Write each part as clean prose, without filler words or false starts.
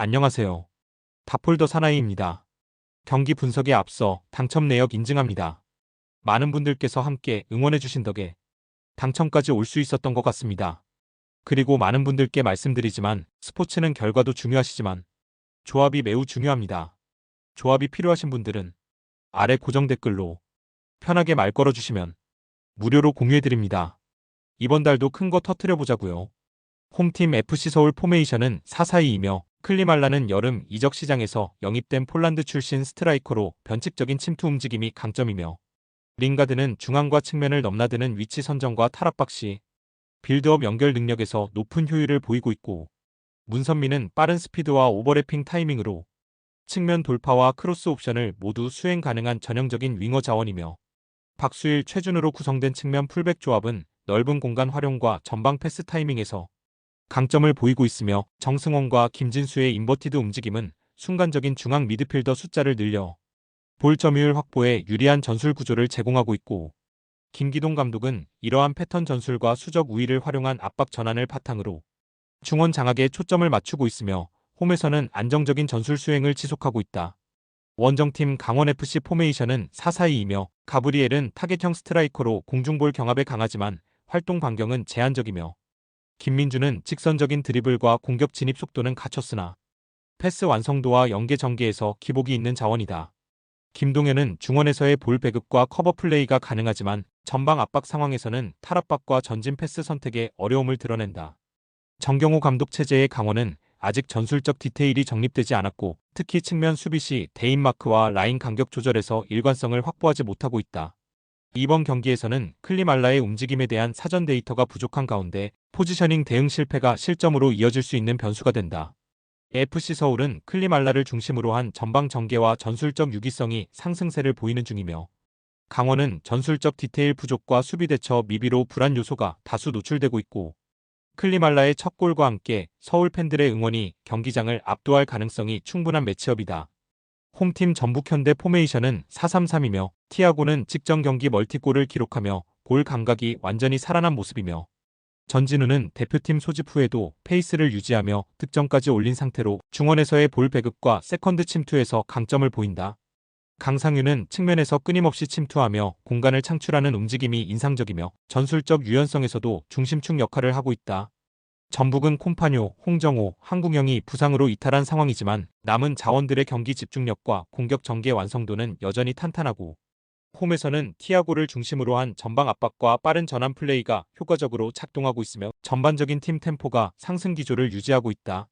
안녕하세요. 다폴더 사나이입니다. 경기 분석에 앞서 당첨 내역 인증합니다. 많은 분들께서 함께 응원해주신 덕에 당첨까지 올 수 있었던 것 같습니다. 그리고 많은 분들께 말씀드리지만 스포츠는 결과도 중요하시지만 조합이 매우 중요합니다. 조합이 필요하신 분들은 아래 고정 댓글로 편하게 말 걸어주시면 무료로 공유해드립니다. 이번 달도 큰 거 터트려 보자고요. 홈팀 FC 서울 포메이션은 4-4-2이며 클리말라는 여름 이적 시장에서 영입된 폴란드 출신 스트라이커로 변칙적인 침투 움직임이 강점이며 링가드는 중앙과 측면을 넘나드는 위치 선정과 탈압박 시 빌드업 연결 능력에서 높은 효율을 보이고 있고 문선민은 빠른 스피드와 오버래핑 타이밍으로 측면 돌파와 크로스 옵션을 모두 수행 가능한 전형적인 윙어 자원이며 박수일 최준으로 구성된 측면 풀백 조합은 넓은 공간 활용과 전방 패스 타이밍에서 강점을 보이고 있으며 정승원과 김진수의 인버티드 움직임은 순간적인 중앙 미드필더 숫자를 늘려 볼 점유율 확보에 유리한 전술 구조를 제공하고 있고 김기동 감독은 이러한 패턴 전술과 수적 우위를 활용한 압박 전환을 바탕으로 중원 장악에 초점을 맞추고 있으며 홈에서는 안정적인 전술 수행을 지속하고 있다. 원정팀 강원FC 포메이션은 4-4-2이며 가브리엘은 타겟형 스트라이커로 공중볼 경합에 강하지만 활동 반경은 제한적이며 김민주는 직선적인 드리블과 공격 진입 속도는 갖췄으나 패스 완성도와 연계 전개에서 기복이 있는 자원이다. 김동현은 중원에서의 볼 배급과 커버 플레이가 가능하지만 전방 압박 상황에서는 탈압박과 전진 패스 선택에 어려움을 드러낸다. 정경호 감독 체제의 강원은 아직 전술적 디테일이 정립되지 않았고 특히 측면 수비 시 대인마크와 라인 간격 조절에서 일관성을 확보하지 못하고 있다. 이번 경기에서는 클리말라의 움직임에 대한 사전 데이터가 부족한 가운데 포지셔닝 대응 실패가 실점으로 이어질 수 있는 변수가 된다. FC 서울은 클리말라를 중심으로 한 전방 전개와 전술적 유기성이 상승세를 보이는 중이며 강원은 전술적 디테일 부족과 수비 대처 미비로 불안 요소가 다수 노출되고 있고 클리말라의 첫 골과 함께 서울 팬들의 응원이 경기장을 압도할 가능성이 충분한 매치업이다. 홈팀 전북현대 포메이션은 4-3-3이며 티아고는 직전 경기 멀티골을 기록하며 볼 감각이 완전히 살아난 모습이며 전진우는 대표팀 소집 후에도 페이스를 유지하며 득점까지 올린 상태로 중원에서의 볼 배급과 세컨드 침투에서 강점을 보인다. 강상윤은 측면에서 끊임없이 침투하며 공간을 창출하는 움직임이 인상적이며 전술적 유연성에서도 중심축 역할을 하고 있다. 전북은 콤파뇨, 홍정호, 한국영이 부상으로 이탈한 상황이지만 남은 자원들의 경기 집중력과 공격 전개 완성도는 여전히 탄탄하고 홈에서는 티아고를 중심으로 한 전방 압박과 빠른 전환 플레이가 효과적으로 작동하고 있으며 전반적인 팀 템포가 상승 기조를 유지하고 있다.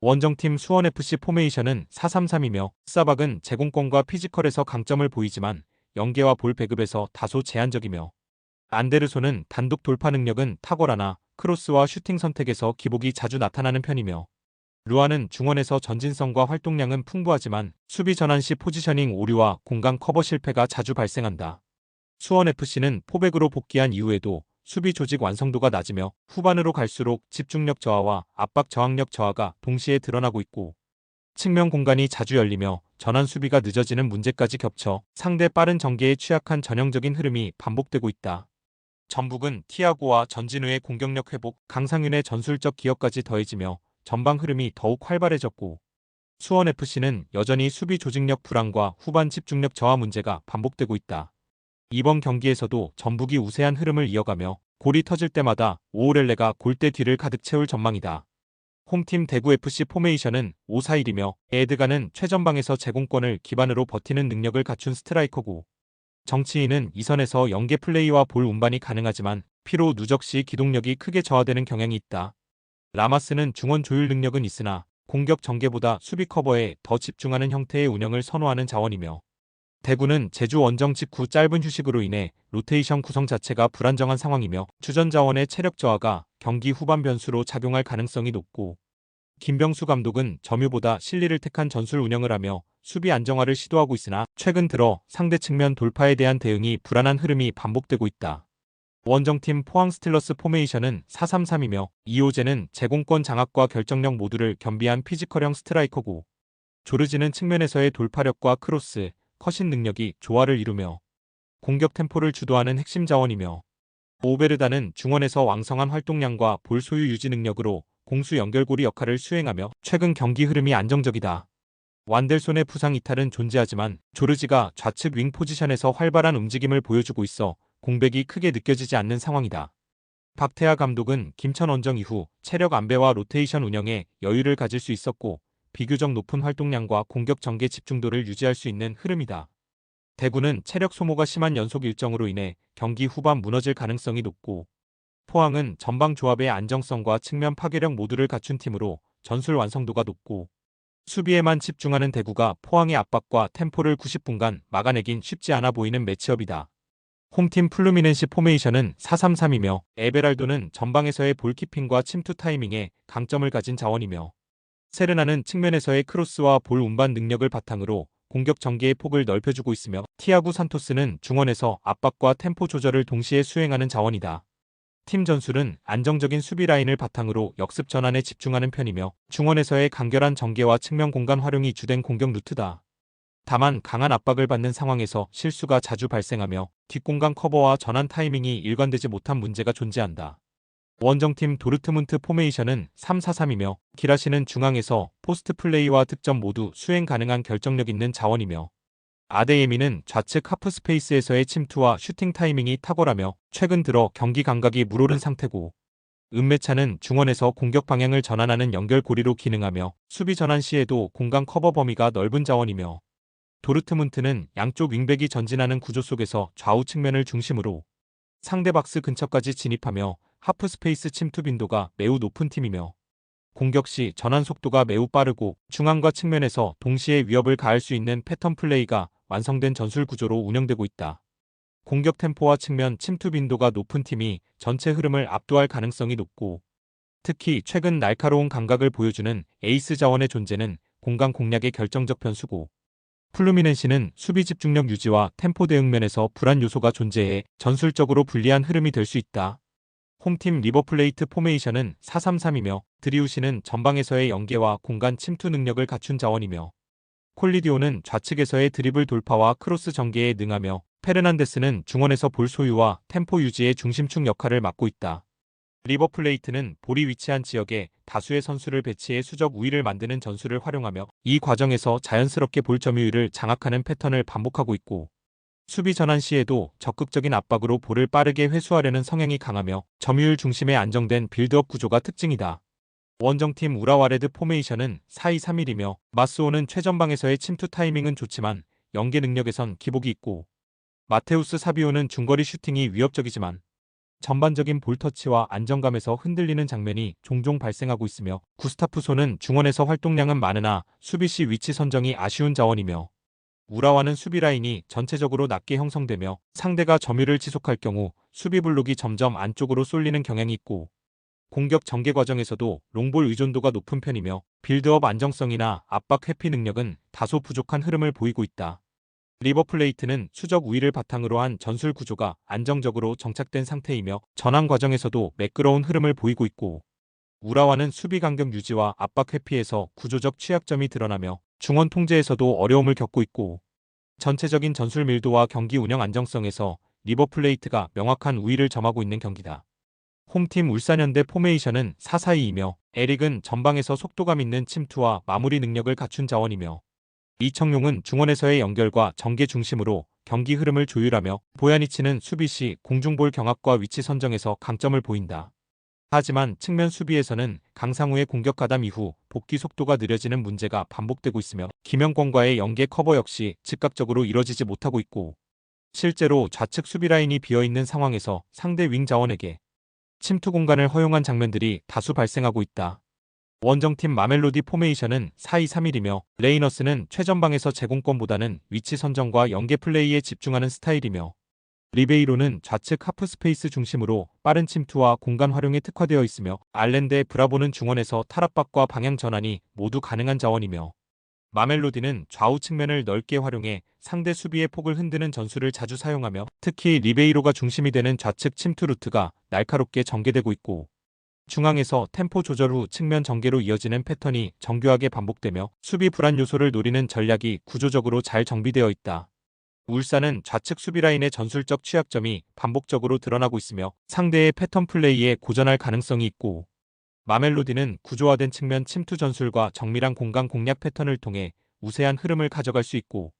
원정팀 수원FC 포메이션은 4-3-3이며 사박은 제공권과 피지컬에서 강점을 보이지만 연계와 볼 배급에서 다소 제한적이며 안데르손은 단독 돌파 능력은 탁월하나 크로스와 슈팅 선택에서 기복이 자주 나타나는 편이며 루아는 중원에서 전진성과 활동량은 풍부하지만 수비 전환 시 포지셔닝 오류와 공간 커버 실패가 자주 발생한다. 수원FC는 포백으로 복귀한 이후에도 수비 조직 완성도가 낮으며 후반으로 갈수록 집중력 저하와 압박 저항력 저하가 동시에 드러나고 있고 측면 공간이 자주 열리며 전환 수비가 늦어지는 문제까지 겹쳐 상대 빠른 전개에 취약한 전형적인 흐름이 반복되고 있다. 전북은 티아고와 전진우의 공격력 회복, 강상윤의 전술적 기여까지 더해지며 전방 흐름이 더욱 활발해졌고 수원FC는 여전히 수비 조직력 불안과 후반 집중력 저하 문제가 반복되고 있다. 이번 경기에서도 전북이 우세한 흐름을 이어가며 골이 터질 때마다 오오렐레가 골대 뒤를 가득 채울 전망이다. 홈팀 대구FC 포메이션은 5-4-1이며 에드가는 최전방에서 제공권을 기반으로 버티는 능력을 갖춘 스트라이커고 정치인은 이선에서 연계 플레이와 볼 운반이 가능하지만 피로 누적 시 기동력이 크게 저하되는 경향이 있다. 라마스는 중원 조율 능력은 있으나 공격 전개보다 수비 커버에 더 집중하는 형태의 운영을 선호하는 자원이며 대구는 제주 원정 직후 짧은 휴식으로 인해 로테이션 구성 자체가 불안정한 상황이며 주전 자원의 체력 저하가 경기 후반 변수로 작용할 가능성이 높고 김병수 감독은 점유보다 실리를 택한 전술 운영을 하며 수비 안정화를 시도하고 있으나 최근 들어 상대 측면 돌파에 대한 대응이 불안한 흐름이 반복되고 있다. 원정팀 포항 스틸러스 포메이션은 4-3-3이며 이호재는 제공권 장악과 결정력 모두를 겸비한 피지컬형 스트라이커고 조르지는 측면에서의 돌파력과 크로스, 컷인 능력이 조화를 이루며 공격 템포를 주도하는 핵심 자원이며 오베르다는 중원에서 왕성한 활동량과 볼 소유 유지 능력으로 공수 연결고리 역할을 수행하며 최근 경기 흐름이 안정적이다. 완델손의 부상 이탈은 존재하지만 조르지가 좌측 윙 포지션에서 활발한 움직임을 보여주고 있어 공백이 크게 느껴지지 않는 상황이다. 박태하 감독은 김천 원정 이후 체력 안배와 로테이션 운영에 여유를 가질 수 있었고 비교적 높은 활동량과 공격 전개 집중도를 유지할 수 있는 흐름이다. 대구는 체력 소모가 심한 연속 일정으로 인해 경기 후반 무너질 가능성이 높고 포항은 전방 조합의 안정성과 측면 파괴력 모두를 갖춘 팀으로 전술 완성도가 높고 수비에만 집중하는 대구가 포항의 압박과 템포를 90분간 막아내긴 쉽지 않아 보이는 매치업이다. 홈팀 플루미넨시 포메이션은 4-3-3이며 에베랄도는 전방에서의 볼키핑과 침투 타이밍에 강점을 가진 자원이며 세르나는 측면에서의 크로스와 볼 운반 능력을 바탕으로 공격 전개의 폭을 넓혀주고 있으며 티아구 산토스는 중원에서 압박과 템포 조절을 동시에 수행하는 자원이다. 팀 전술은 안정적인 수비 라인을 바탕으로 역습 전환에 집중하는 편이며 중원에서의 간결한 전개와 측면 공간 활용이 주된 공격 루트다. 다만 강한 압박을 받는 상황에서 실수가 자주 발생하며 뒷공간 커버와 전환 타이밍이 일관되지 못한 문제가 존재한다. 원정팀 도르트문트 포메이션은 3-4-3이며 기라시는 중앙에서 포스트 플레이와 득점 모두 수행 가능한 결정력 있는 자원이며 아데예미는 좌측 하프 스페이스에서의 침투와 슈팅 타이밍이 탁월하며 최근 들어 경기 감각이 물오른 상태고 은메차는 중원에서 공격 방향을 전환하는 연결고리로 기능하며 수비 전환 시에도 공간 커버 범위가 넓은 자원이며 도르트문트는 양쪽 윙백이 전진하는 구조 속에서 좌우 측면을 중심으로 상대 박스 근처까지 진입하며 하프 스페이스 침투 빈도가 매우 높은 팀이며 공격 시 전환 속도가 매우 빠르고 중앙과 측면에서 동시에 위협을 가할 수 있는 패턴 플레이가 완성된 전술 구조로 운영되고 있다. 공격 템포와 측면 침투 빈도가 높은 팀이 전체 흐름을 압도할 가능성이 높고 특히 최근 날카로운 감각을 보여주는 에이스 자원의 존재는 공간 공략의 결정적 변수고 플루미넨시는 수비 집중력 유지와 템포 대응 면에서 불안 요소가 존재해 전술적으로 불리한 흐름이 될 수 있다. 홈팀 리버플레이트 포메이션은 4-3-3이며 드리우시는 전방에서의 연계와 공간 침투 능력을 갖춘 자원이며 콜리디오는 좌측에서의 드리블 돌파와 크로스 전개에 능하며 페르난데스는 중원에서 볼 소유와 템포 유지의 중심축 역할을 맡고 있다. 리버플레이트는 볼이 위치한 지역에 다수의 선수를 배치해 수적 우위를 만드는 전술을 활용하며 이 과정에서 자연스럽게 볼 점유율을 장악하는 패턴을 반복하고 있고 수비 전환 시에도 적극적인 압박으로 볼을 빠르게 회수하려는 성향이 강하며 점유율 중심의 안정된 빌드업 구조가 특징이다. 원정팀 우라와레드 포메이션은 4-2-3-1이며 마스오는 최전방에서의 침투 타이밍은 좋지만 연계 능력에선 기복이 있고 마테우스 사비오는 중거리 슈팅이 위협적이지만 전반적인 볼터치와 안정감에서 흔들리는 장면이 종종 발생하고 있으며 구스타프소는 중원에서 활동량은 많으나 수비 시 위치 선정이 아쉬운 자원이며 우라와는 수비 라인이 전체적으로 낮게 형성되며 상대가 점유를 지속할 경우 수비 블록이 점점 안쪽으로 쏠리는 경향이 있고 공격 전개 과정에서도 롱볼 의존도가 높은 편이며 빌드업 안정성이나 압박 회피 능력은 다소 부족한 흐름을 보이고 있다. 리버플레이트는 수적 우위를 바탕으로 한 전술 구조가 안정적으로 정착된 상태이며 전환 과정에서도 매끄러운 흐름을 보이고 있고 우라와는 수비 간격 유지와 압박 회피에서 구조적 취약점이 드러나며 중원 통제에서도 어려움을 겪고 있고 전체적인 전술 밀도와 경기 운영 안정성에서 리버플레이트가 명확한 우위를 점하고 있는 경기다. 홈팀 울산현대 포메이션은 4-4-2이며 에릭은 전방에서 속도감 있는 침투와 마무리 능력을 갖춘 자원이며 이청용은 중원에서의 연결과 전개 중심으로 경기 흐름을 조율하며 보야니치는 수비 시 공중볼 경합과 위치 선정에서 강점을 보인다. 하지만 측면 수비에서는 강상우의 공격 가담 이후 복귀 속도가 느려지는 문제가 반복되고 있으며 김영권과의 연계 커버 역시 즉각적으로 이뤄지지 못하고 있고 실제로 좌측 수비 라인이 비어있는 상황에서 상대 윙 자원에게 침투 공간을 허용한 장면들이 다수 발생하고 있다. 원정팀 마멜로디 포메이션은 4-2-3-1이며 레이너스는 최전방에서 제공권보다는 위치 선정과 연계 플레이에 집중하는 스타일이며 리베이로는 좌측 하프 스페이스 중심으로 빠른 침투와 공간 활용에 특화되어 있으며 알렌데 브라보는 중원에서 탈압박과 방향 전환이 모두 가능한 자원이며 마멜로디는 좌우 측면을 넓게 활용해 상대 수비의 폭을 흔드는 전술을 자주 사용하며 특히 리베이로가 중심이 되는 좌측 침투 루트가 날카롭게 전개되고 있고 중앙에서 템포 조절 후 측면 전개로 이어지는 패턴이 정교하게 반복되며 수비 불안 요소를 노리는 전략이 구조적으로 잘 정비되어 있다. 울산은 좌측 수비 라인의 전술적 취약점이 반복적으로 드러나고 있으며 상대의 패턴 플레이에 고전할 가능성이 있고 마멜로디는 구조화된 측면 침투 전술과 정밀한 공간 공략 패턴을 통해 우세한 흐름을 가져갈 수 있고,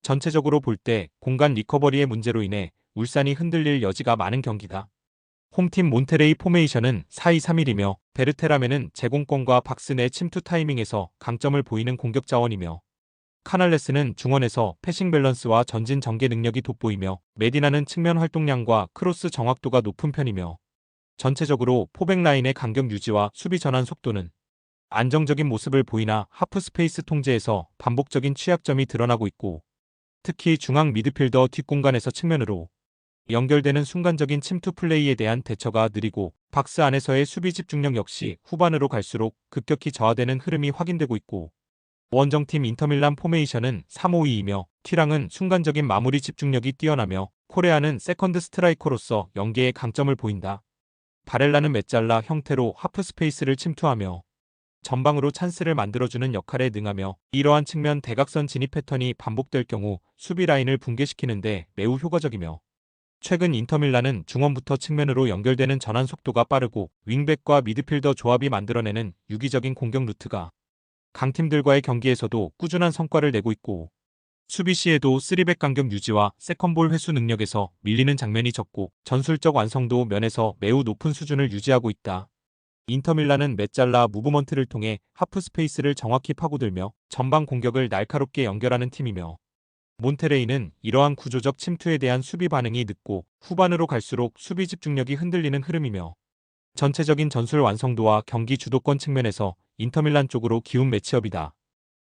전체적으로 볼 때 공간 리커버리의 문제로 인해 울산이 흔들릴 여지가 많은 경기다. 홈팀 몬테레이 포메이션은 4-2-3-1이며 베르테라메는 제공권과 박스 내 침투 타이밍에서 강점을 보이는 공격 자원이며, 카날레스는 중원에서 패싱 밸런스와 전진 전개 능력이 돋보이며, 메디나는 측면 활동량과 크로스 정확도가 높은 편이며, 전체적으로 포백 라인의 간격 유지와 수비 전환 속도는 안정적인 모습을 보이나 하프 스페이스 통제에서 반복적인 취약점이 드러나고 있고, 특히 중앙 미드필더 뒷공간에서 측면으로 연결되는 순간적인 침투 플레이에 대한 대처가 느리고, 박스 안에서의 수비 집중력 역시 후반으로 갈수록 급격히 저하되는 흐름이 확인되고 있고, 원정팀 인터밀란 포메이션은 3-5-2이며 튀랑은 순간적인 마무리 집중력이 뛰어나며 코레아는 세컨드 스트라이커로서 연계의 강점을 보인다. 바렐라는 메잘라 형태로 하프 스페이스를 침투하며 전방으로 찬스를 만들어주는 역할에 능하며, 이러한 측면 대각선 진입 패턴이 반복될 경우 수비 라인을 붕괴시키는데 매우 효과적이며, 최근 인터밀란은 중원부터 측면으로 연결되는 전환 속도가 빠르고 윙백과 미드필더 조합이 만들어내는 유기적인 공격 루트가 강팀들과의 경기에서도 꾸준한 성과를 내고 있고, 수비 시에도 3백 간격 유지와 세컨볼 회수 능력에서 밀리는 장면이 적고 전술적 완성도 면에서 매우 높은 수준을 유지하고 있다. 인터밀란은 메잘라 무브먼트를 통해 하프 스페이스를 정확히 파고들며 전방 공격을 날카롭게 연결하는 팀이며, 몬테레이는 이러한 구조적 침투에 대한 수비 반응이 늦고 후반으로 갈수록 수비 집중력이 흔들리는 흐름이며, 전체적인 전술 완성도와 경기 주도권 측면에서 인터밀란 쪽으로 기운 매치업이다.